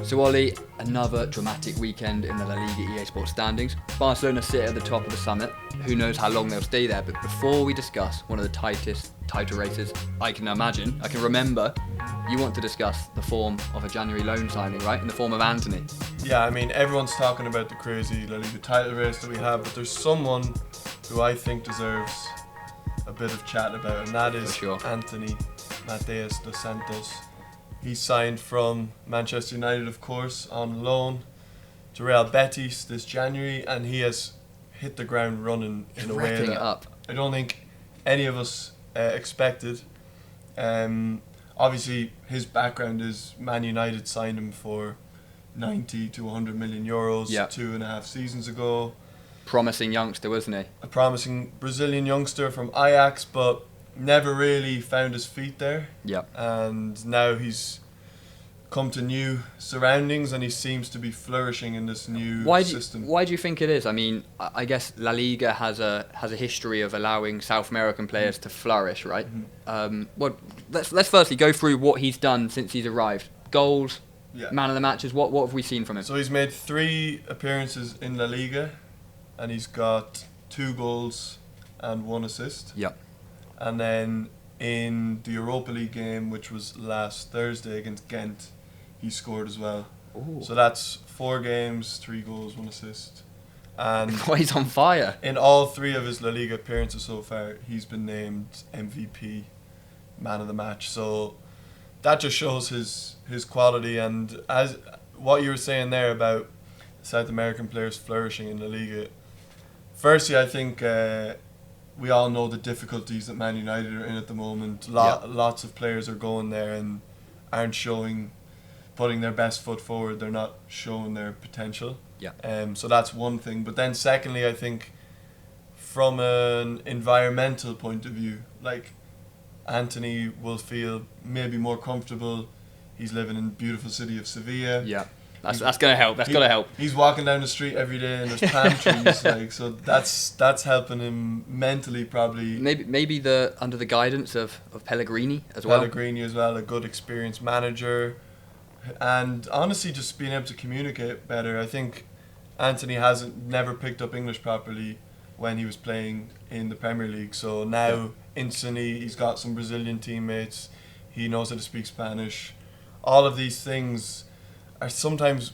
So Ollie, another dramatic weekend in the LALIGA EA SPORTS standings. Barcelona sit at the top of the summit. Who knows how long they'll stay there, but before we discuss one of the tightest title races I can remember, you want to discuss the form of a January loan signing, right? In the form of Antony. Yeah, I mean, everyone's talking about the crazy La Liga title race that we have, but there's someone who I think deserves a bit of chat about, and that is Antony dos Santos. He signed from Manchester United, of course, on loan to Real Betis this January, and he has hit the ground running in a way that I don't think any of us expected. Obviously, his background is Man United signed him for 90 to 100 million euros 2.5 seasons ago. Promising youngster, wasn't he? A promising Brazilian youngster from Ajax, but never really found his feet there. Yep. And now he's come to new surroundings and he seems to be flourishing in this new system. Why do you think it is? I mean, I guess La Liga has a history of allowing South American players to flourish, right? Mm-hmm. Let's firstly go through what he's done since he's arrived. Goals, man of the matches. What have we seen from him? So he's made 3 appearances in La Liga, and he's got 2 goals and 1 assist. Yep. And then in the Europa League game, which was last Thursday against Ghent, he scored as well. Ooh. So that's 4 games, 3 goals, 1 assist. And he's on fire. In all 3 of his La Liga appearances so far, he's been named MVP, man of the match. So that just shows his quality. And as what you were saying there about South American players flourishing in La Liga, firstly, I think we all know the difficulties that Man United are in at the moment. Lots of players are going there and aren't putting their best foot forward. They're not showing their potential. Yeah. So that's one thing. But then secondly, I think from an environmental point of view, like Antony will feel maybe more comfortable. He's living in the beautiful city of Sevilla. Yeah. That's gonna help. That's gotta help. He's walking down the street every day and there's palm trees, so that's helping him mentally probably. Maybe under the guidance of Pellegrini as well. Pellegrini as well, a good experienced manager, and honestly just being able to communicate better. I think Antony never picked up English properly when he was playing in the Premier League. So now instantly he's got some Brazilian teammates. He knows how to speak Spanish. All of these things are sometimes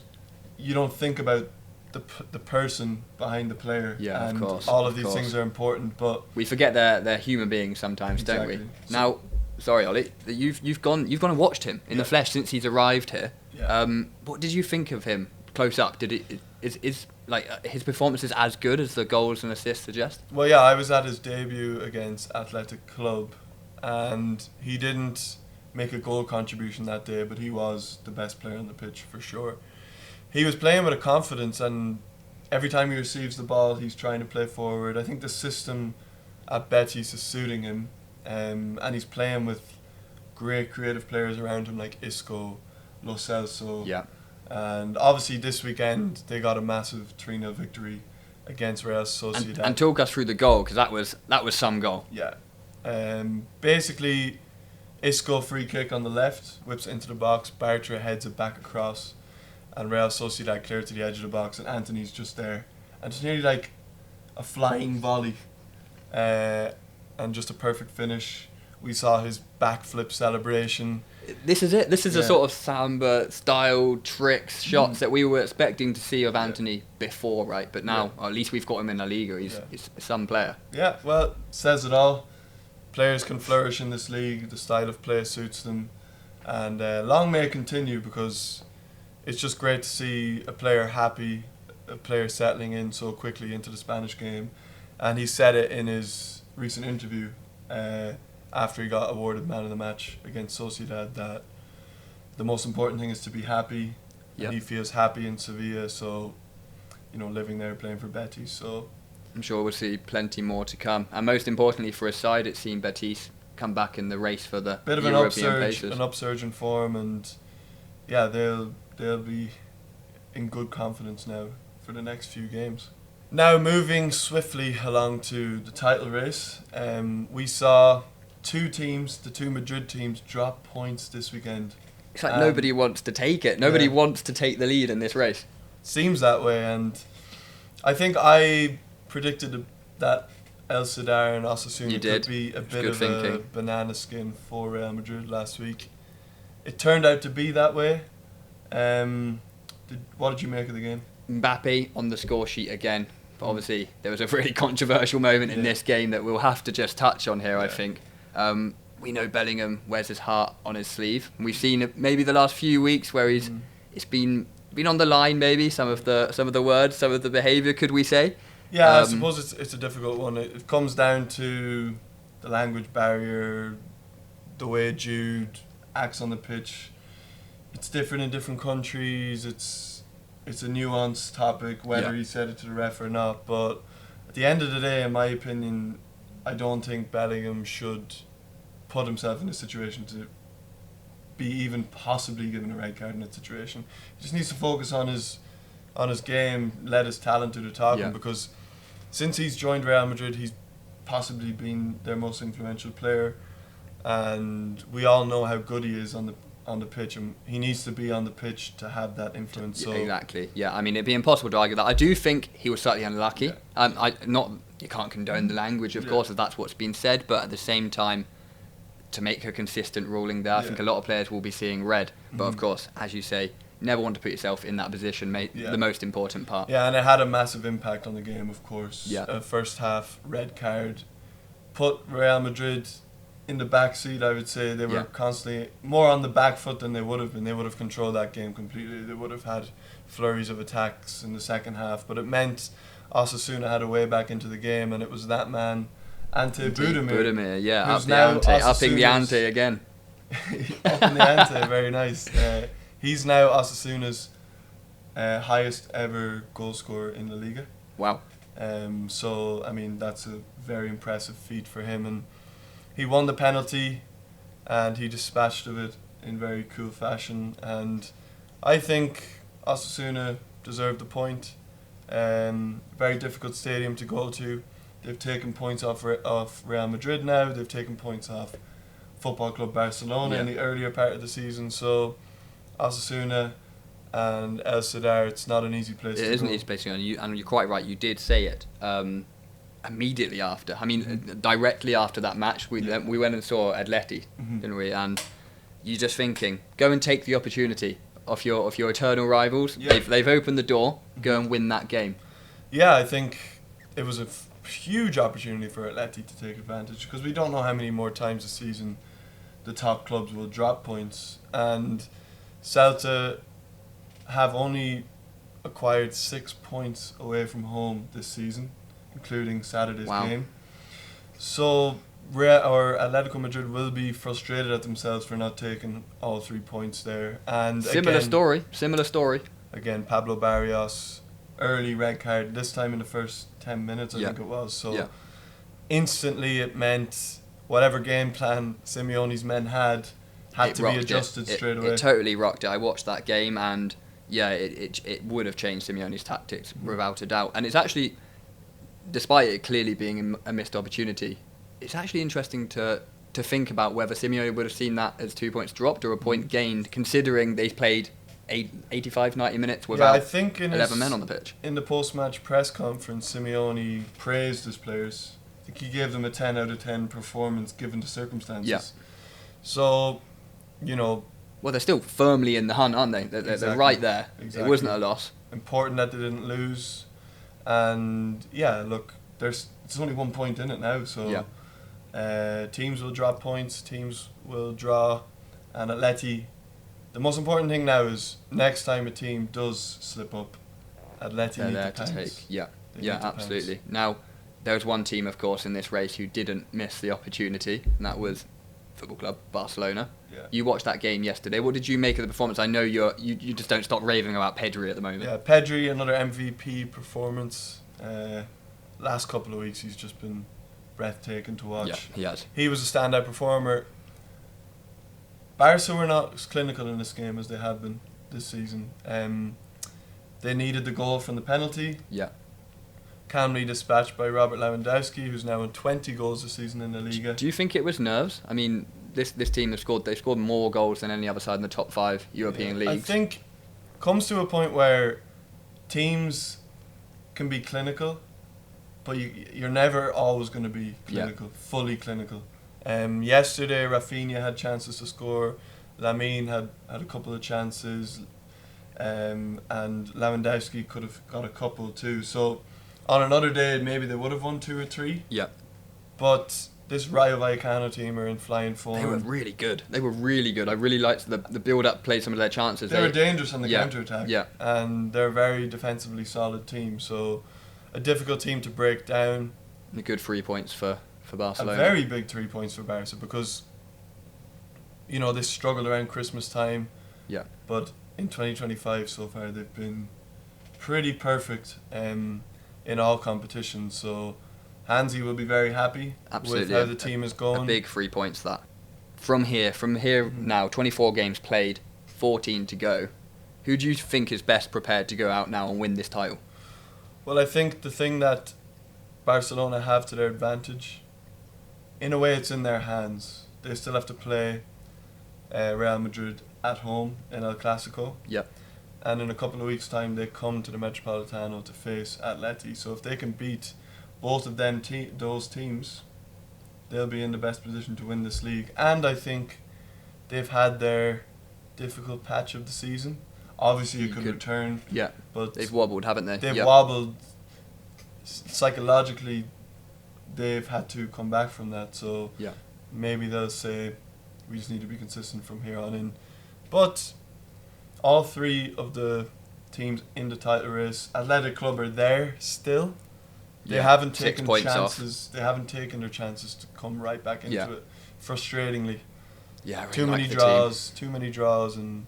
you don't think about the person behind the player. Yeah, and of course. All of these things are important, but we forget they're human beings sometimes, don't we? Now, sorry, Ollie, you've gone and watched him in the flesh since he's arrived here. Yeah. What did you think of him close up? Is his performances as good as the goals and assists suggest? Well, yeah, I was at his debut against Athletic Club, and he didn't make a goal contribution that day, but he was the best player on the pitch for sure. He was playing with a confidence, and every time he receives the ball, he's trying to play forward. I think the system at Betis is suiting him, and he's playing with great creative players around him like Isco, Lo Celso. Yeah. And obviously this weekend they got a massive 3-0 victory against Real Sociedad. And talk us through the goal, because that was some goal. Yeah. Basically, Isco free kick on the left, whips it into the box, Bartra heads it back across, and Real Sociedad clear to the edge of the box, and Antony's just there. And it's nearly like a flying volley, and just a perfect finish. We saw his backflip celebration. This is it. This is the sort of Samba style tricks, shots that we were expecting to see of Antony before, right? But now, at least we've got him in La Liga. He's some player. Yeah, well, says it all. Players can flourish in this league. The style of play suits them, and long may it continue, because it's just great to see a player happy, a player settling in so quickly into the Spanish game. And he said it in his recent interview after he got awarded man of the match against Sociedad, that the most important thing is to be happy. Yep. And he feels happy in Sevilla, so living there, playing for Betis. So I'm sure we'll see plenty more to come. And most importantly for his side, it's seen Betis come back in the race for the bit of an upsurge in form, and they'll be in good confidence now for the next few games. Now moving swiftly along to the title race, we saw 2 teams, the 2 Madrid teams, drop points this weekend. It's like nobody wants to take it. Nobody wants to take the lead in this race. Seems that way, and I think I predicted that El Sadar and Osasuna could be a bit of a banana skin for Real Madrid last week. It turned out to be that way. What did you make of the game? Mbappe on the score sheet again. But obviously, there was a really controversial moment in this game that we'll have to just touch on here, I think. We know Bellingham wears his heart on his sleeve. We've seen it maybe the last few weeks where it's been on the line, maybe, some of the words, some of the behaviour, could we say? Yeah, I suppose it's a difficult one. It comes down to the language barrier, the way Jude acts on the pitch. It's different in different countries. It's a nuanced topic, whether he said it to the ref or not. But at the end of the day, in my opinion, I don't think Bellingham should put himself in a situation to be even possibly given a red card in that situation. He just needs to focus on his game, let his talent do the talking, because since he's joined Real Madrid, he's possibly been their most influential player, and we all know how good he is on the pitch, and he needs to be on the pitch to have that influence. So exactly. Yeah, I mean, it'd be impossible to argue that. I do think he was slightly unlucky. You can't condone the language, of course, if that's what's been said, but at the same time, to make a consistent ruling there, I think a lot of players will be seeing red. But of course, as you say, never want to put yourself in that position, the most important part. Yeah, and it had a massive impact on the game, of course. Yeah. First half, red card, put Real Madrid in the back seat, I would say. They were constantly more on the back foot than they would have been. They would have controlled that game completely. They would have had flurries of attacks in the second half. But it meant Osasuna had a way back into the game, and it was that man, Ante Budimir, yeah, who's now upping the ante again. Upping the ante, very nice. He's now Osasuna's highest ever goal scorer in La Liga. Wow. So, I mean, that's a very impressive feat for him. And he won the penalty, and he dispatched of it in very cool fashion. And I think Osasuna deserved the point. Very difficult stadium to go to. They've taken points off Real Madrid now. They've taken points off Football Club Barcelona in the earlier part of the season. So Osasuna and El Sadar, it's not an easy place to go. It isn't an easy place to go, and you're quite right. You did say it immediately after. I mean, directly after that match, we went and saw Atleti, didn't we? And you're just thinking, go and take the opportunity of your eternal rivals. Yeah. They've opened the door. Go and win that game. Yeah, I think it was a huge opportunity for Atleti to take advantage, because we don't know how many more times this season the top clubs will drop points, and Celta have only acquired 6 points away from home this season, including Saturday's game. So Atletico Madrid will be frustrated at themselves for not taking all 3 points there. And similar story. Again, Pablo Barrios, early red card, this time in the first 10 minutes, I think it was. So instantly it meant whatever game plan Simeone's men had to be adjusted straight away. It totally rocked it. I watched that game, and it would have changed Simeone's tactics without a doubt. And it's actually, despite it clearly being a missed opportunity, it's actually interesting to think about whether Simeone would have seen that as 2 points dropped or a point gained, considering they played 85, 90 minutes without 11 men on the pitch. In the post-match press conference, Simeone praised his players. I think he gave them a 10 out of 10 performance given the circumstances. Yeah. So, well, they're still firmly in the hunt, aren't they? They're right there. Exactly. It wasn't a loss. Important that they didn't lose. And, look, it's only 1 point in it now, so teams will drop points, teams will draw, and Atleti, the most important thing now is next time a team does slip up, Atleti need to pounce. Absolutely. Now, there was one team, of course, in this race who didn't miss the opportunity, and that was Football Club Barcelona. Yeah. You watched that game yesterday. What did you make of the performance? I know you just don't stop raving about Pedri at the moment. Yeah, Pedri, another MVP performance. Last couple of weeks, he's just been breathtaking to watch. Yeah, he has. He was a standout performer. Barca were not as clinical in this game as they have been this season. They needed the goal from the penalty. Yeah. Calmly dispatched by Robert Lewandowski, who's now on 20 goals this season in the Liga. Do you think it was nerves? I mean, this team have scored more goals than any other side in the top 5 European leagues. I think comes to a point where teams can be clinical, but you're never always going to be clinical, fully clinical. Yesterday, Rafinha had chances to score. Lamine had a couple of chances, and Lewandowski could have got a couple too. So on another day, maybe they would have won 2 or 3. Yeah. But this Rayo Vallecano team are in flying form. They were really good. I really liked the build-up play, some of their chances. They were dangerous on the counter-attack. Yeah. And they're a very defensively solid team. So a difficult team to break down. And a good 3 points for Barcelona. A very big 3 points for Barca because, they struggled around Christmas time. Yeah. But in 2025 so far, they've been pretty perfect in all competitions. So Hansi will be very happy with how the team is going. A big 3 points that. From here now, 24 games played, 14 to go. Who do you think is best prepared to go out now and win this title? Well, I think the thing that Barcelona have to their advantage, in a way it's in their hands. They still have to play Real Madrid at home in El Clasico. Yep. And in a couple of weeks' time, they come to the Metropolitano to face Atleti. So if they can beat both of them those teams, they'll be in the best position to win this league. And I think they've had their difficult patch of the season. Obviously, you could return. Yeah, but they've wobbled, haven't they? They've wobbled. Psychologically, they've had to come back from that. So maybe they'll say, we just need to be consistent from here on in. But all 3 of the teams in the title race, Athletic Club are there still. They haven't taken chances. They haven't taken their chances to come right back into it. Frustratingly, I really too many draws, and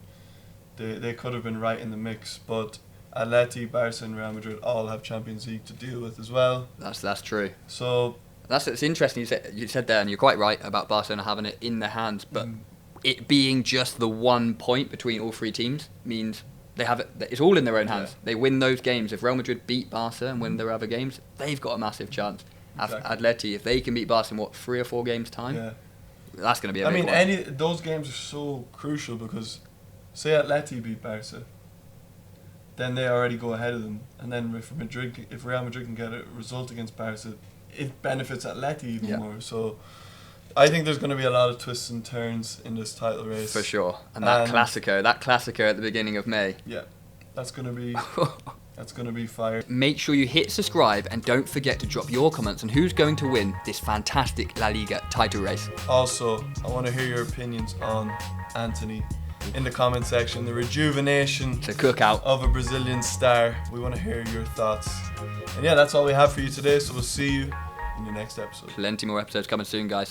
they could have been right in the mix. But Atleti, Barca, and Real Madrid all have Champions League to deal with as well. That's true. So it's interesting. You said there, and you're quite right about Barcelona having it in their hands, but it being just the 1 point between all 3 teams means they have it. It's all in their own hands. They win those games. If Real Madrid beat Barca and win their other games, they've got a massive chance. Exactly. Atleti, if they can beat Barca in 3 or 4 games time, that's going to be a big one. Those games are so crucial because, say Atleti beat Barca, then they already go ahead of them, and then if Real Madrid can get a result against Barca, it benefits Atleti even more. So I think there's going to be a lot of twists and turns in this title race. For sure. And that Clasico at the beginning of May. Yeah, that's going to be fire. Make sure you hit subscribe and don't forget to drop your comments on who's going to win this fantastic La Liga title race. Also, I want to hear your opinions on Antony in the comment section. The rejuvenation of a Brazilian star. We want to hear your thoughts. And that's all we have for you today. So we'll see you in the next episode. Plenty more episodes coming soon, guys.